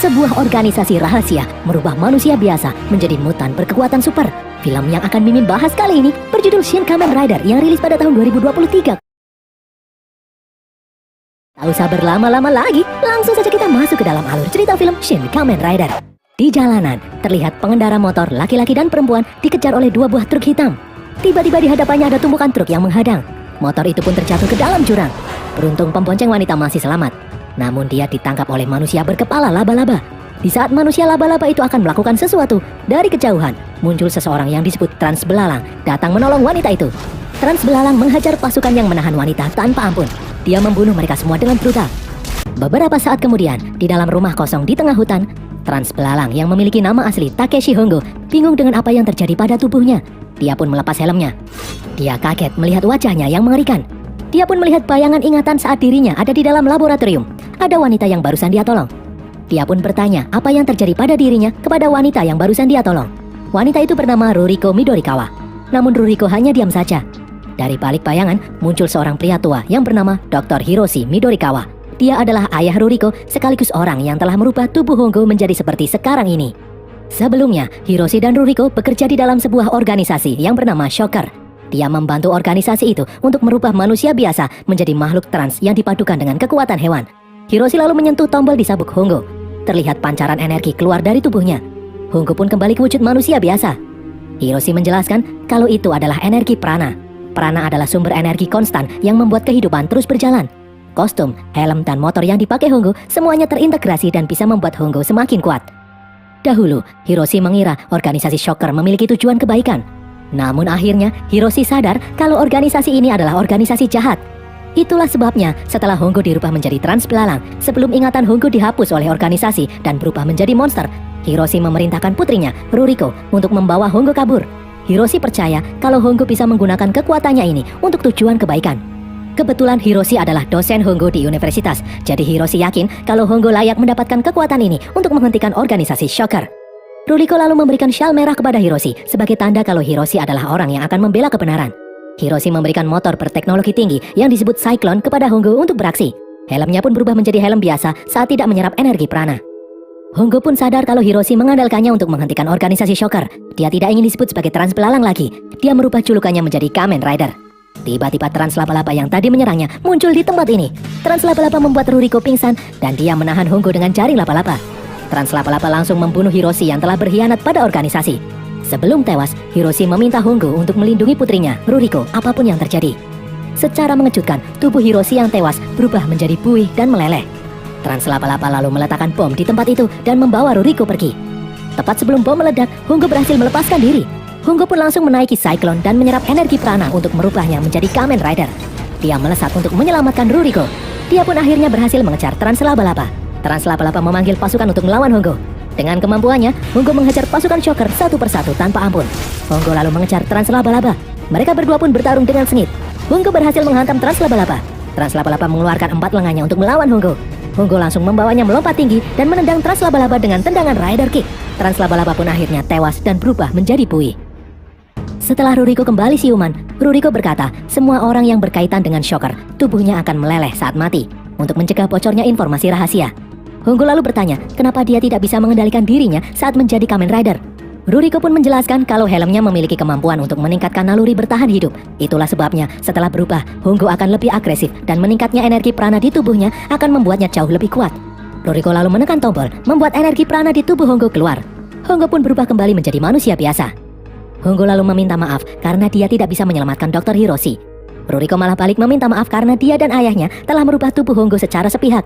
sebuah organisasi rahasia merubah manusia biasa menjadi mutan berkekuatan super. Film yang akan Mimin bahas kali ini berjudul Shin Kamen Rider yang rilis pada tahun 2023. Tak usah berlama-lama lagi, langsung saja kita masuk ke dalam alur cerita film Shin Kamen Rider. Di jalanan, terlihat pengendara motor laki-laki dan perempuan dikejar oleh dua buah truk hitam. Tiba-tiba di hadapannya ada tumpukan truk yang menghadang. Motor itu pun terjatuh ke dalam jurang. Beruntung pembonceng wanita masih selamat. Namun dia ditangkap oleh manusia berkepala laba-laba. Di saat manusia laba-laba itu akan melakukan sesuatu, dari kejauhan muncul seseorang yang disebut Trans Belalang datang menolong wanita itu. Trans Belalang menghajar pasukan yang menahan wanita tanpa ampun. Dia membunuh mereka semua dengan brutal. Beberapa saat kemudian, di dalam rumah kosong di tengah hutan, Trans Belalang yang memiliki nama asli Takeshi Hongo bingung dengan apa yang terjadi pada tubuhnya. Dia pun melepas helmnya. Dia kaget melihat wajahnya yang mengerikan. Dia pun melihat bayangan ingatan saat dirinya ada di dalam laboratorium. Ada wanita yang barusan dia tolong. Dia pun bertanya apa yang terjadi pada dirinya kepada wanita yang barusan dia tolong. Wanita itu bernama Ruriko Midorikawa. Namun Ruriko hanya diam saja. Dari balik bayangan muncul seorang pria tua yang bernama Dr. Hiroshi Midorikawa. Dia adalah ayah Ruriko sekaligus orang yang telah merubah tubuh Hongo menjadi seperti sekarang ini. Sebelumnya, Hiroshi dan Ruriko bekerja di dalam sebuah organisasi yang bernama Shocker. Dia membantu organisasi itu untuk merubah manusia biasa menjadi makhluk trans yang dipadukan dengan kekuatan hewan. Hiroshi lalu menyentuh tombol di sabuk Hongo. Terlihat pancaran energi keluar dari tubuhnya. Hongo pun kembali ke wujud manusia biasa. Hiroshi menjelaskan kalau itu adalah energi prana. Prana adalah sumber energi konstan yang membuat kehidupan terus berjalan. Kostum, helm, dan motor yang dipakai Hongo semuanya terintegrasi dan bisa membuat Hongo semakin kuat. Dahulu, Hiroshi mengira organisasi Shocker memiliki tujuan kebaikan. Namun akhirnya, Hiroshi sadar kalau organisasi ini adalah organisasi jahat. Itulah sebabnya setelah Hongo dirubah menjadi Trans Belalang, sebelum ingatan Hongo dihapus oleh organisasi dan berubah menjadi monster, Hiroshi memerintahkan putrinya, Ruriko, untuk membawa Hongo kabur. Hiroshi percaya kalau Hongo bisa menggunakan kekuatannya ini untuk tujuan kebaikan. Kebetulan Hiroshi adalah dosen Hongo di universitas, jadi Hiroshi yakin kalau Hongo layak mendapatkan kekuatan ini untuk menghentikan organisasi Shocker. Ruriko lalu memberikan syal merah kepada Hiroshi sebagai tanda kalau Hiroshi adalah orang yang akan membela kebenaran. Hiroshi memberikan motor berteknologi tinggi yang disebut Cyclone kepada Hongo untuk beraksi. Helmnya pun berubah menjadi helm biasa saat tidak menyerap energi prana. Hongo pun sadar kalau Hiroshi mengandalkannya untuk menghentikan organisasi Shocker. Dia tidak ingin disebut sebagai Trans Belalang lagi. Dia merubah julukannya menjadi Kamen Rider. Tiba-tiba Trans Laba-Laba yang tadi menyerangnya muncul di tempat ini. Trans Laba-Laba membuat Ruriko pingsan dan dia menahan Hongo dengan jaring laba-laba. Trans Laba-Laba langsung membunuh Hiroshi yang telah berkhianat pada organisasi. Sebelum tewas, Hiroshi meminta Hongo untuk melindungi putrinya, Ruriko, apapun yang terjadi. Secara mengejutkan, tubuh Hiroshi yang tewas berubah menjadi buih dan meleleh. Trans Laba-Laba lalu meletakkan bom di tempat itu dan membawa Ruriko pergi. Tepat sebelum bom meledak, Hongo berhasil melepaskan diri. Hongo pun langsung menaiki Cyclone dan menyerap energi prana untuk merubahnya menjadi Kamen Rider. Dia melesat untuk menyelamatkan Ruriko. Dia pun akhirnya berhasil mengejar Trans Laba-Laba. Trans Laba-Laba memanggil pasukan untuk melawan Hongo. Dengan kemampuannya, Hongo menghajar pasukan Shocker satu persatu tanpa ampun. Hongo lalu mengejar Trans Laba-Laba. Mereka berdua pun bertarung dengan sengit. Hongo berhasil menghantam Trans Laba-Laba. Trans Laba-Laba mengeluarkan 4 lengannya untuk melawan Hongo. Hongo langsung membawanya melompat tinggi dan menendang Trans Laba-Laba dengan tendangan Rider Kick. Trans Laba-Laba pun akhirnya tewas dan berubah menjadi buih. Setelah Ruriko kembali siuman, Ruriko berkata semua orang yang berkaitan dengan Shocker, tubuhnya akan meleleh saat mati untuk mencegah bocornya informasi rahasia. Hongo lalu bertanya kenapa dia tidak bisa mengendalikan dirinya saat menjadi Kamen Rider. Ruriko pun menjelaskan kalau helmnya memiliki kemampuan untuk meningkatkan naluri bertahan hidup. Itulah sebabnya setelah berubah, Hongo akan lebih agresif dan meningkatnya energi prana di tubuhnya akan membuatnya jauh lebih kuat. Ruriko lalu menekan tombol, membuat energi prana di tubuh Hongo keluar. Hongo pun berubah kembali menjadi manusia biasa. Hongo lalu meminta maaf karena dia tidak bisa menyelamatkan Dr. Hiroshi. Ruriko malah balik meminta maaf karena dia dan ayahnya telah merubah tubuh Hongo secara sepihak.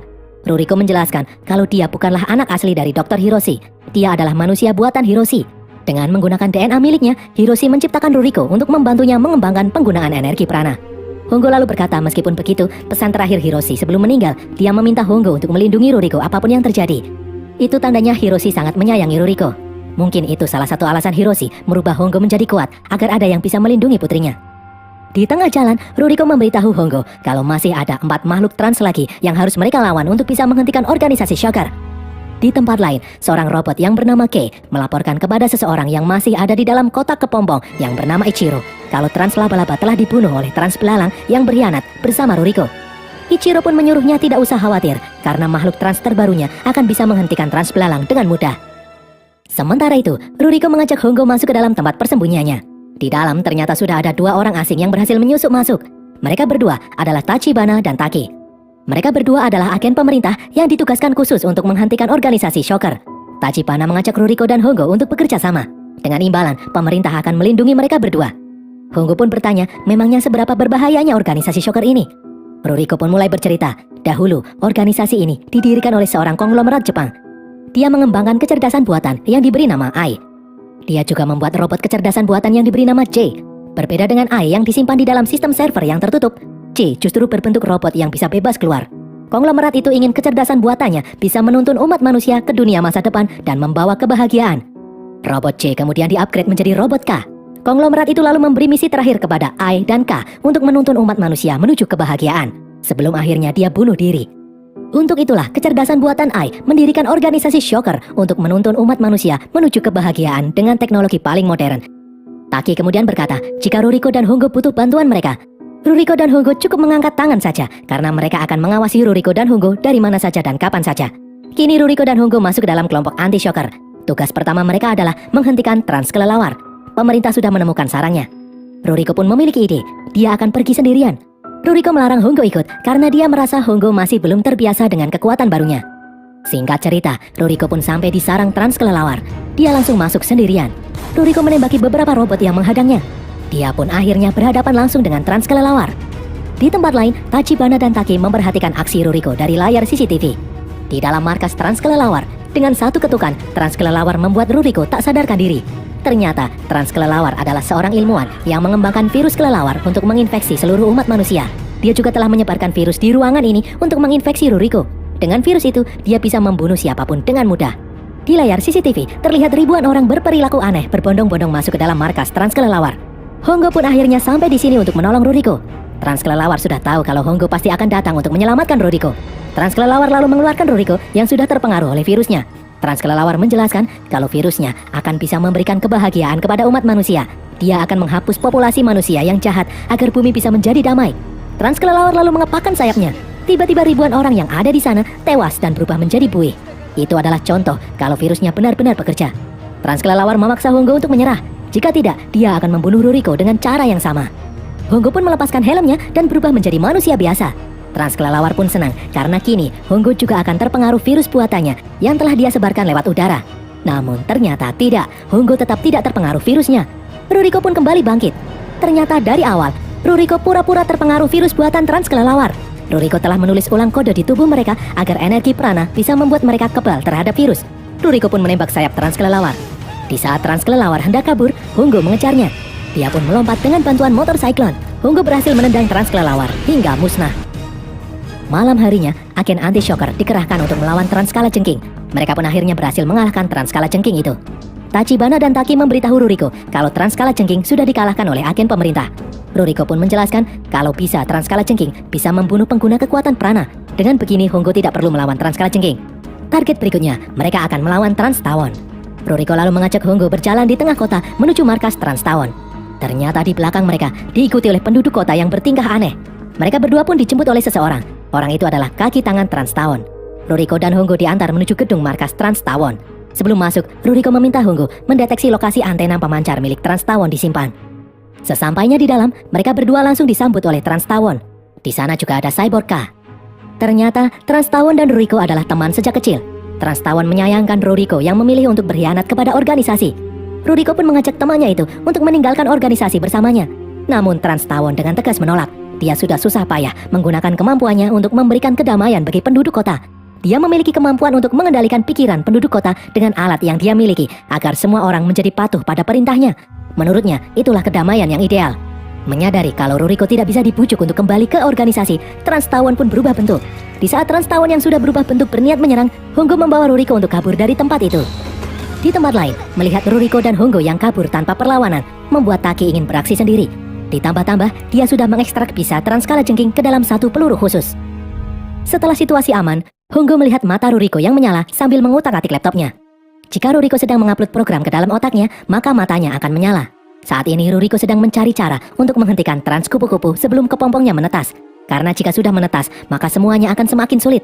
Ruriko menjelaskan kalau dia bukanlah anak asli dari Dr. Hiroshi. Dia adalah manusia buatan Hiroshi. Dengan menggunakan DNA miliknya, Hiroshi menciptakan Ruriko untuk membantunya mengembangkan penggunaan energi prana. Hongo lalu berkata meskipun begitu, pesan terakhir Hiroshi sebelum meninggal, dia meminta Hongo untuk melindungi Ruriko apapun yang terjadi. Itu tandanya Hiroshi sangat menyayangi Ruriko. Mungkin itu salah satu alasan Hiroshi merubah Hongo menjadi kuat agar ada yang bisa melindungi putrinya. Di tengah jalan, Ruriko memberitahu Hongo kalau masih ada 4 makhluk trans lagi yang harus mereka lawan untuk bisa menghentikan organisasi Shocker. Di tempat lain, seorang robot yang bernama Kei melaporkan kepada seseorang yang masih ada di dalam kotak kepompong yang bernama Ichiro kalau Trans Laba-Laba telah dibunuh oleh Trans Belalang yang berkhianat bersama Ruriko. Ichiro pun menyuruhnya tidak usah khawatir karena makhluk trans terbarunya akan bisa menghentikan trans belalang dengan mudah. Sementara itu, Ruriko mengajak Hongo masuk ke dalam tempat persembunyiannya. Di dalam ternyata sudah ada 2 orang asing yang berhasil menyusup masuk. Mereka berdua adalah Tachibana dan Taki. Mereka berdua adalah agen pemerintah yang ditugaskan khusus untuk menghentikan organisasi Shocker. Tachibana mengajak Ruriko dan Hongo untuk bekerja sama. Dengan imbalan, pemerintah akan melindungi mereka berdua. Hongo pun bertanya, memangnya seberapa berbahayanya organisasi Shocker ini? Ruriko pun mulai bercerita, dahulu organisasi ini didirikan oleh seorang konglomerat Jepang. Dia mengembangkan kecerdasan buatan yang diberi nama Ai. Dia juga membuat robot kecerdasan buatan yang diberi nama J. Berbeda dengan Ai yang disimpan di dalam sistem server yang tertutup, J justru berbentuk robot yang bisa bebas keluar. Konglomerat itu ingin kecerdasan buatannya bisa menuntun umat manusia ke dunia masa depan dan membawa kebahagiaan. Robot J kemudian di-upgrade menjadi robot K. Konglomerat itu lalu memberi misi terakhir kepada Ai dan K untuk menuntun umat manusia menuju kebahagiaan, sebelum akhirnya dia bunuh diri. Untuk itulah kecerdasan buatan Ai mendirikan organisasi Shocker untuk menuntun umat manusia menuju kebahagiaan dengan teknologi paling modern. Taki kemudian berkata, jika Ruriko dan Hongo butuh bantuan mereka, Ruriko dan Hongo cukup mengangkat tangan saja karena mereka akan mengawasi Ruriko dan Hongo dari mana saja dan kapan saja. Kini Ruriko dan Hongo masuk ke dalam kelompok anti-Shocker. Tugas pertama mereka adalah menghentikan trans kelelawar. Pemerintah sudah menemukan sarangnya. Ruriko pun memiliki ide, dia akan pergi sendirian. Ruriko melarang Hongo ikut karena dia merasa Hongo masih belum terbiasa dengan kekuatan barunya. Singkat cerita, Ruriko pun sampai di sarang trans kelelawar. Dia langsung masuk sendirian. Ruriko menembaki beberapa robot yang menghadangnya. Dia pun akhirnya berhadapan langsung dengan trans kelelawar. Di tempat lain, Tachibana dan Taki memperhatikan aksi Ruriko dari layar CCTV. Di dalam markas trans kelelawar, dengan satu ketukan, trans kelelawar membuat Ruriko tak sadarkan diri. Ternyata, trans kelelawar adalah seorang ilmuwan yang mengembangkan virus kelelawar untuk menginfeksi seluruh umat manusia. Dia juga telah menyebarkan virus di ruangan ini untuk menginfeksi Ruriko. Dengan virus itu, dia bisa membunuh siapapun dengan mudah. Di layar CCTV, terlihat ribuan orang berperilaku aneh berbondong-bondong masuk ke dalam markas trans kelelawar. Hongo pun akhirnya sampai di sini untuk menolong Ruriko. Trans kelelawar sudah tahu kalau Hongo pasti akan datang untuk menyelamatkan Ruriko. Trans kelelawar lalu mengeluarkan Ruriko yang sudah terpengaruh oleh virusnya. Trans kelelawar menjelaskan kalau virusnya akan bisa memberikan kebahagiaan kepada umat manusia. Dia akan menghapus populasi manusia yang jahat agar bumi bisa menjadi damai. Trans kelelawar lalu mengepakkan sayapnya. Tiba-tiba ribuan orang yang ada di sana tewas dan berubah menjadi buih. Itu adalah contoh kalau virusnya benar-benar bekerja. Trans kelelawar memaksa Hongo untuk menyerah. Jika tidak, dia akan membunuh Ruriko dengan cara yang sama. Hongo pun melepaskan helmnya dan berubah menjadi manusia biasa. Trans kelelawar pun senang karena kini Hongo juga akan terpengaruh virus buatannya yang telah dia sebarkan lewat udara. Namun ternyata tidak, Hongo tetap tidak terpengaruh virusnya. Ruriko pun kembali bangkit. Ternyata dari awal, Ruriko pura-pura terpengaruh virus buatan trans kelelawar. Ruriko telah menulis ulang kode di tubuh mereka agar energi prana bisa membuat mereka kebal terhadap virus. Ruriko pun menembak sayap trans kelelawar. Di saat trans kelelawar hendak kabur, Hongo mengejarnya. Dia pun melompat dengan bantuan motor Cyclone. Hongo berhasil menendang trans kelelawar hingga musnah. Malam harinya, agen anti-Shocker dikerahkan untuk melawan trans kalajengking. Mereka pun akhirnya berhasil mengalahkan trans kalajengking itu. Tachibana dan Taki memberitahu Ruriko kalau trans kalajengking sudah dikalahkan oleh agen pemerintah. Ruriko pun menjelaskan kalau bisa trans kalajengking bisa membunuh pengguna kekuatan prana. Dengan begini, Hongo tidak perlu melawan trans kalajengking. Target berikutnya, mereka akan melawan Trans Tawon. Ruriko lalu mengajak Hongo berjalan di tengah kota menuju markas Trans Tawon. Ternyata di belakang mereka diikuti oleh penduduk kota yang bertingkah aneh. Mereka berdua pun dijemput oleh seseorang. Orang itu adalah kaki tangan Trans Tawon. Ruriko dan Hongo diantar menuju gedung markas Trans Tawon. Sebelum masuk, Ruriko meminta Hongo mendeteksi lokasi antena pemancar milik Trans Tawon disimpan. Sesampainya di dalam, mereka berdua langsung disambut oleh Trans Tawon. Di sana juga ada Cyborg K. Ternyata Trans Tawon dan Ruriko adalah teman sejak kecil. Trans Tawon menyayangkan Ruriko yang memilih untuk berkhianat kepada organisasi. Ruriko pun mengajak temannya itu untuk meninggalkan organisasi bersamanya. Namun Trans Tawon dengan tegas menolak. Dia sudah susah payah menggunakan kemampuannya untuk memberikan kedamaian bagi penduduk kota. Dia memiliki kemampuan untuk mengendalikan pikiran penduduk kota dengan alat yang dia miliki agar semua orang menjadi patuh pada perintahnya. Menurutnya, itulah kedamaian yang ideal. Menyadari kalau Ruriko tidak bisa dibujuk untuk kembali ke organisasi, Trans Tawon pun berubah bentuk. Di saat Trans Tawon yang sudah berubah bentuk berniat menyerang, Hongo membawa Ruriko untuk kabur dari tempat itu. Di tempat lain, melihat Ruriko dan Hongo yang kabur tanpa perlawanan, membuat Taki ingin beraksi sendiri. Ditambah-tambah, dia sudah mengekstrak bisa trans kalajengking ke dalam satu peluru khusus. Setelah situasi aman, Hongo melihat mata Ruriko yang menyala sambil mengutak-atik laptopnya. Jika Ruriko sedang mengupload program ke dalam otaknya, maka matanya akan menyala. Saat ini Ruriko sedang mencari cara untuk menghentikan trans kupu-kupu sebelum kepompongnya menetas. Karena jika sudah menetas, maka semuanya akan semakin sulit.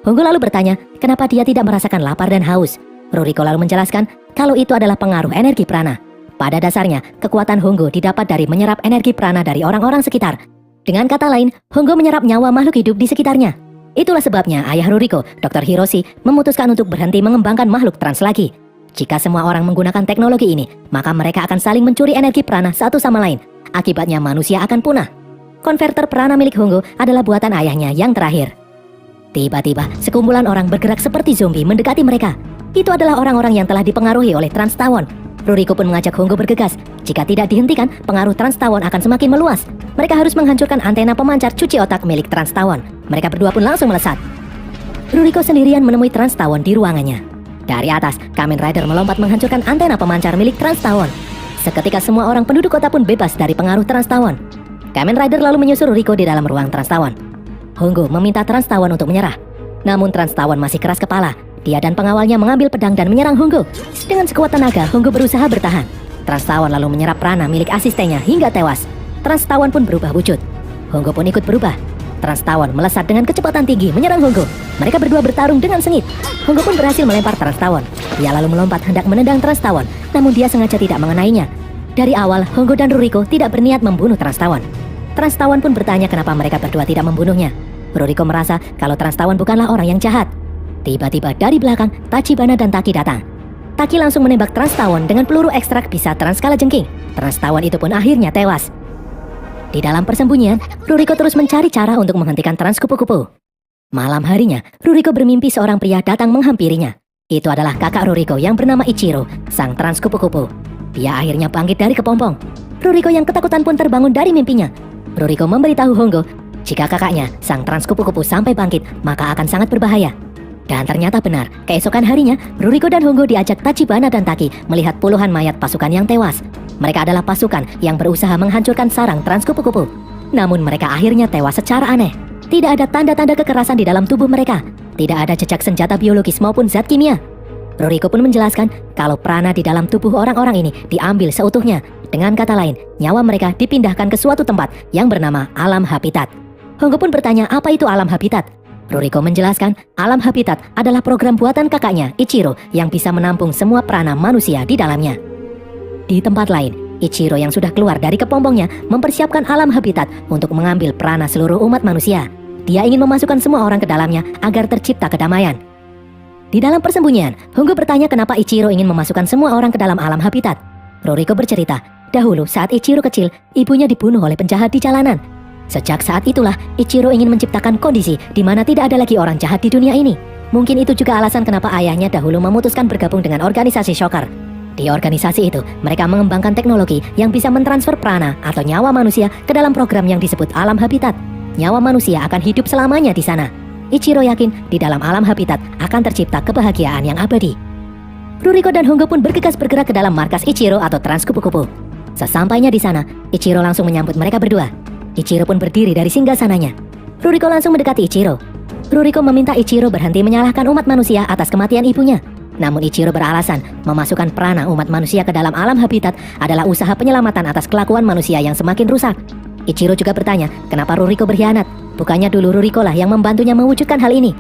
Hongo lalu bertanya, kenapa dia tidak merasakan lapar dan haus. Ruriko lalu menjelaskan kalau itu adalah pengaruh energi prana. Pada dasarnya, kekuatan Hongo didapat dari menyerap energi prana dari orang-orang sekitar. Dengan kata lain, Hongo menyerap nyawa makhluk hidup di sekitarnya. Itulah sebabnya ayah Ruriko, Dr. Hiroshi, memutuskan untuk berhenti mengembangkan makhluk trans lagi. Jika semua orang menggunakan teknologi ini, maka mereka akan saling mencuri energi prana satu sama lain. Akibatnya manusia akan punah. Konverter prana milik Hongo adalah buatan ayahnya yang terakhir. Tiba-tiba, sekumpulan orang bergerak seperti zombie mendekati mereka. Itu adalah orang-orang yang telah dipengaruhi oleh Trans Tawon. Ruriko pun mengajak Hongo bergegas. Jika tidak dihentikan, pengaruh Trans Tawon akan semakin meluas. Mereka harus menghancurkan antena pemancar cuci otak milik Trans Tawon. Mereka berdua pun langsung melesat. Ruriko sendirian menemui Trans Tawon di ruangannya. Dari atas, Kamen Rider melompat menghancurkan antena pemancar milik Trans Tawon. Seketika semua orang penduduk kota pun bebas dari pengaruh Trans Tawon. Kamen Rider lalu menyusul Ruriko di dalam ruang Trans Tawon. Hongo meminta Trans Tawon untuk menyerah. Namun Trans Tawon masih keras kepala. Dia dan pengawalnya mengambil pedang dan menyerang Hongo. Dengan sekuat tenaga, Hongo berusaha bertahan. Trans Tawon lalu menyerap prana milik asistennya hingga tewas. Trans Tawon pun berubah wujud. Hongo pun ikut berubah. Trans Tawon melesat dengan kecepatan tinggi menyerang Hongo. Mereka berdua bertarung dengan sengit. Hongo pun berhasil melempar Trans Tawon. Dia lalu melompat hendak menendang Trans Tawon, namun dia sengaja tidak mengenainya. Dari awal, Hongo dan Ruriko tidak berniat membunuh Trans Tawon. Trans Tawon pun bertanya kenapa mereka berdua tidak membunuhnya. Ruriko merasa kalau Trans Tawon bukanlah orang yang jahat. Tiba-tiba dari belakang, Tachibana dan Taki datang. Taki langsung menembak Trans Tawon dengan peluru ekstrak bisa transkala jengking. Trans Tawon itu pun akhirnya tewas. Di dalam persembunyian, Ruriko terus mencari cara untuk menghentikan Trans Kupu-Kupu. Malam harinya, Ruriko bermimpi seorang pria datang menghampirinya. Itu adalah kakak Ruriko yang bernama Ichiro, sang Trans Kupu-Kupu. Dia akhirnya bangkit dari kepompong. Ruriko yang ketakutan pun terbangun dari mimpinya. Ruriko memberitahu Hongo, jika kakaknya, sang Trans Kupu-Kupu sampai bangkit, maka akan sangat berbahaya. Dan ternyata benar, keesokan harinya, Ruriko dan Hongo diajak Tachibana dan Taki melihat puluhan mayat pasukan yang tewas. Mereka adalah pasukan yang berusaha menghancurkan sarang Trans Kupu-Kupu. Namun mereka akhirnya tewas secara aneh. Tidak ada tanda-tanda kekerasan di dalam tubuh mereka. Tidak ada jejak senjata biologis maupun zat kimia. Ruriko pun menjelaskan kalau prana di dalam tubuh orang-orang ini diambil seutuhnya. Dengan kata lain, nyawa mereka dipindahkan ke suatu tempat yang bernama Alam Habitat. Hongo pun bertanya apa itu Alam Habitat. Ruriko menjelaskan Alam Habitat adalah program buatan kakaknya, Ichiro, yang bisa menampung semua prana manusia di dalamnya. Di tempat lain, Ichiro yang sudah keluar dari kepompongnya mempersiapkan Alam Habitat untuk mengambil prana seluruh umat manusia. Dia ingin memasukkan semua orang ke dalamnya agar tercipta kedamaian. Di dalam persembunyian, Hongo bertanya kenapa Ichiro ingin memasukkan semua orang ke dalam Alam Habitat. Ruriko bercerita, dahulu saat Ichiro kecil, ibunya dibunuh oleh penjahat di jalanan. Sejak saat itulah, Ichiro ingin menciptakan kondisi di mana tidak ada lagi orang jahat di dunia ini. Mungkin itu juga alasan kenapa ayahnya dahulu memutuskan bergabung dengan organisasi Shocker. Di organisasi itu, mereka mengembangkan teknologi yang bisa mentransfer prana atau nyawa manusia ke dalam program yang disebut Alam Habitat. Nyawa manusia akan hidup selamanya di sana. Ichiro yakin di dalam Alam Habitat akan tercipta kebahagiaan yang abadi. Ruriko dan Hongo pun bergegas bergerak ke dalam markas Ichiro atau Trans Kupu-Kupu. Sesampainya di sana, Ichiro langsung menyambut mereka berdua. Ichiro pun berdiri dari singgasananya. Ruriko langsung mendekati Ichiro. Ruriko meminta Ichiro berhenti menyalahkan umat manusia atas kematian ibunya. Namun Ichiro beralasan memasukkan prana umat manusia ke dalam Alam Habitat adalah usaha penyelamatan atas kelakuan manusia yang semakin rusak. Ichiro juga bertanya kenapa Ruriko berkhianat. Bukannya dulu Ruriko lah yang membantunya mewujudkan hal ini.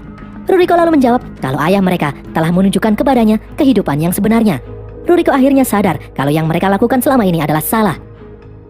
Ruriko lalu menjawab kalau ayah mereka telah menunjukkan kepadanya kehidupan yang sebenarnya. Ruriko akhirnya sadar kalau yang mereka lakukan selama ini adalah salah.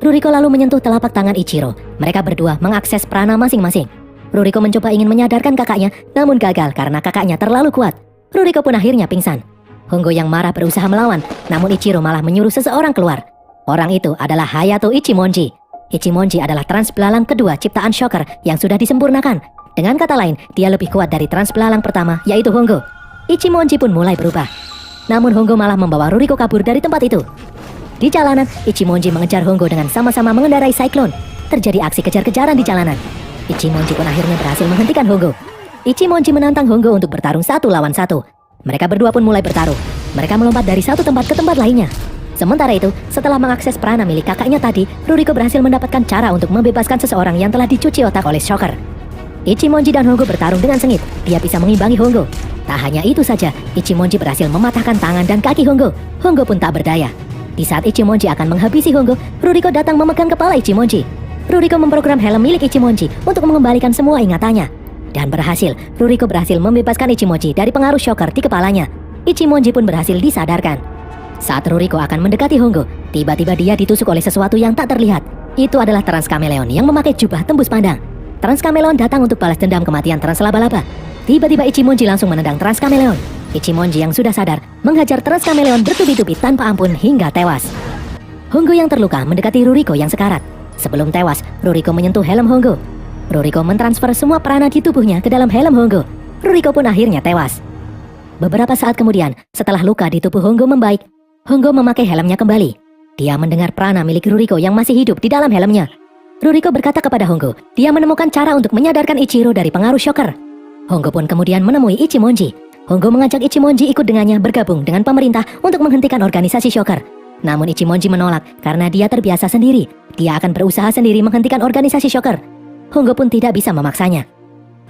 Ruriko lalu menyentuh telapak tangan Ichiro. Mereka berdua mengakses prana masing-masing. Ruriko mencoba ingin menyadarkan kakaknya, namun gagal karena kakaknya terlalu kuat. Ruriko pun akhirnya pingsan. Hongo yang marah berusaha melawan, namun Ichiro malah menyuruh seseorang keluar. Orang itu adalah Hayato Ichimonji. Ichimonji adalah trans belalang kedua ciptaan Shocker yang sudah disempurnakan. Dengan kata lain, dia lebih kuat dari trans belalang pertama, yaitu Hongo. Ichimonji pun mulai berubah. Namun Hongo malah membawa Ruriko kabur dari tempat itu. Di jalanan, Ichimonji mengejar Hongo dengan sama-sama mengendarai Cyclone. Terjadi aksi kejar-kejaran di jalanan. Ichimonji pun akhirnya berhasil menghentikan Hongo. Ichimonji menantang Hongo untuk bertarung 1 lawan 1. Mereka berdua pun mulai bertarung. Mereka melompat dari satu tempat ke tempat lainnya. Sementara itu, setelah mengakses prana milik kakaknya tadi, Ruriko berhasil mendapatkan cara untuk membebaskan seseorang yang telah dicuci otak oleh Shocker. Ichimonji dan Hongo bertarung dengan sengit. Dia bisa mengimbangi Hongo. Tak hanya itu saja, Ichimonji berhasil mematahkan tangan dan kaki Hongo. Hongo pun tak berdaya. Di saat Ichimonji akan menghabisi Hongo, Ruriko datang memegang kepala Ichimonji. Ruriko memprogram helm milik Ichimonji untuk mengembalikan semua ingatannya. Dan berhasil, Ruriko berhasil membebaskan Ichimonji dari pengaruh shocker di kepalanya. Ichimonji pun berhasil disadarkan. Saat Ruriko akan mendekati Hongo, tiba-tiba dia ditusuk oleh sesuatu yang tak terlihat. Itu adalah Trans Chameleon yang memakai jubah tembus pandang. Trans Chameleon datang untuk balas dendam kematian Trans Laba-Laba. Tiba-tiba Ichimonji langsung menendang Trans Chameleon. Ichimonji yang sudah sadar menghajar Trans Chameleon bertubi-tubi tanpa ampun hingga tewas. Hongo yang terluka mendekati Ruriko yang sekarat. Sebelum tewas, Ruriko menyentuh helm Hongo. Ruriko mentransfer semua prana di tubuhnya ke dalam helm Hongo. Ruriko pun akhirnya tewas. Beberapa saat kemudian, setelah luka di tubuh Hongo membaik, Hongo memakai helmnya kembali. Dia mendengar prana milik Ruriko yang masih hidup di dalam helmnya. Ruriko berkata kepada Hongo, dia menemukan cara untuk menyadarkan Ichiro dari pengaruh shocker. Hongo pun kemudian menemui Ichimonji. Hongo mengajak Ichimonji ikut dengannya bergabung dengan pemerintah untuk menghentikan organisasi shocker. Namun Ichimonji menolak karena dia terbiasa sendiri. Dia akan berusaha sendiri menghentikan organisasi shocker. Hongo pun tidak bisa memaksanya.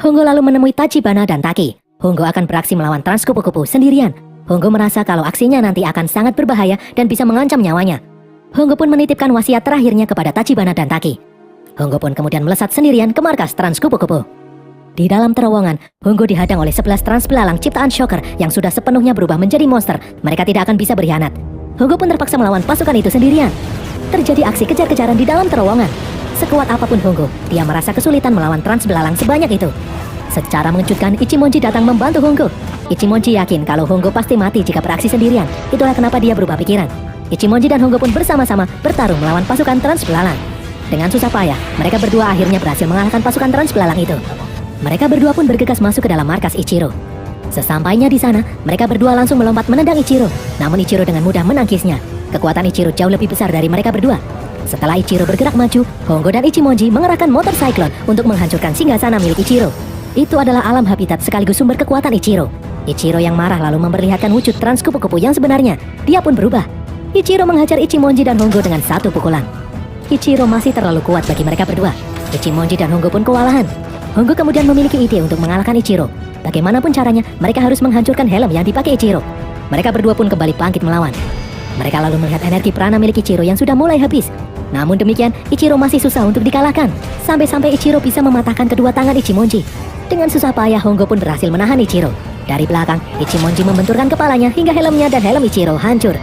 Hongo lalu menemui Tachibana dan Taki. Hongo akan beraksi melawan Trans Kupu-Kupu sendirian. Hongo merasa kalau aksinya nanti akan sangat berbahaya dan bisa mengancam nyawanya. Hongo pun menitipkan wasiat terakhirnya kepada Tachibana dan Taki. Hongo pun kemudian melesat sendirian ke markas Trans Kupu-Kupu. Di dalam terowongan, Hongo dihadang oleh 11 trans belalang ciptaan shocker yang sudah sepenuhnya berubah menjadi monster. Mereka tidak akan bisa berkhianat. Hongo pun terpaksa melawan pasukan itu sendirian. Terjadi aksi kejar-kejaran di dalam terowongan. Sekuat apapun Hongo, dia merasa kesulitan melawan trans belalang sebanyak itu. Secara mengejutkan, Ichimonji datang membantu Hongo. Ichimonji yakin kalau Hongo pasti mati jika beraksi sendirian. Itulah kenapa dia berubah pikiran. Ichimonji dan Hongo pun bersama-sama bertarung melawan pasukan trans belalang. Dengan susah payah, mereka berdua akhirnya berhasil mengalahkan pasukan trans belalang itu. Mereka berdua pun bergegas masuk ke dalam markas Ichiro. Sesampainya di sana, mereka berdua langsung melompat menendang Ichiro. Namun Ichiro dengan mudah menangkisnya. Kekuatan Ichiro jauh lebih besar dari mereka berdua. Setelah Ichiro bergerak maju, Hongo dan Ichimonji mengerahkan motor Cyclone untuk menghancurkan singgasana milik Ichiro. Itu adalah alam habitat sekaligus sumber kekuatan Ichiro. Ichiro yang marah lalu memperlihatkan wujud trans kupu-kupu yang sebenarnya. Dia pun berubah. Ichiro menghajar Ichimonji dan Hongo dengan satu pukulan. Ichiro masih terlalu kuat bagi mereka berdua. Ichimonji dan Hongo pun kewalahan. Hongo kemudian memiliki ide untuk mengalahkan Ichiro. Bagaimanapun caranya, mereka harus menghancurkan helm yang dipakai Ichiro. Mereka berdua pun kembali bangkit melawan. Mereka lalu melihat energi prana milik Ichiro yang sudah mulai habis. Namun demikian, Ichiro masih susah untuk dikalahkan. Sampai-sampai Ichiro bisa mematahkan kedua tangan Ichimonji. Dengan susah payah, Hongo pun berhasil menahan Ichiro. Dari belakang, Ichimonji membenturkan kepalanya hingga helmnya dan helm Ichiro hancur.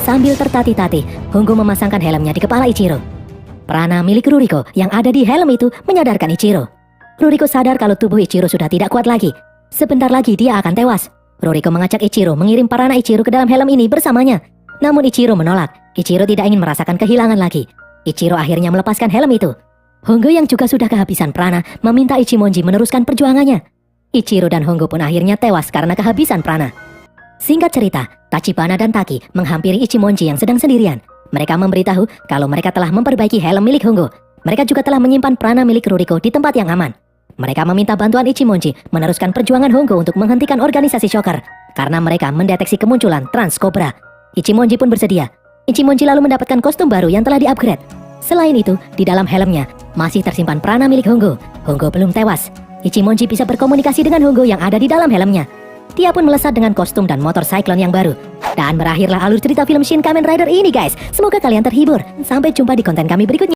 Sambil tertatih-tatih, Hongo memasangkan helmnya di kepala Ichiro. Prana milik Ruriko yang ada di helm itu menyadarkan Ichiro. Ruriko sadar kalau tubuh Ichiro sudah tidak kuat lagi. Sebentar lagi dia akan tewas. Ruriko mengajak Ichiro mengirim prana Ichiro ke dalam helm ini bersamanya. Namun Ichiro menolak. Ichiro tidak ingin merasakan kehilangan lagi. Ichiro akhirnya melepaskan helm itu. Hongo yang juga sudah kehabisan prana meminta Ichimonji meneruskan perjuangannya. Ichiro dan Hongo pun akhirnya tewas karena kehabisan prana. Singkat cerita, Tachibana dan Taki menghampiri Ichimonji yang sedang sendirian. Mereka memberitahu kalau mereka telah memperbaiki helm milik Hongo. Mereka juga telah menyimpan prana milik Ruriko di tempat yang aman. Mereka meminta bantuan Ichimonji meneruskan perjuangan Hongo untuk menghentikan organisasi shocker karena mereka mendeteksi kemunculan Trans Cobra. Ichimonji pun bersedia. Ichimonji lalu mendapatkan kostum baru yang telah di-upgrade. Selain itu, di dalam helmnya masih tersimpan prana milik Hongo. Hongo belum tewas. Ichimonji bisa berkomunikasi dengan Hongo yang ada di dalam helmnya. Dia pun melesat dengan kostum dan motor Cyclone yang baru. Dan berakhirlah alur cerita film Shin Kamen Rider ini guys. Semoga kalian terhibur. Sampai jumpa di konten kami berikutnya.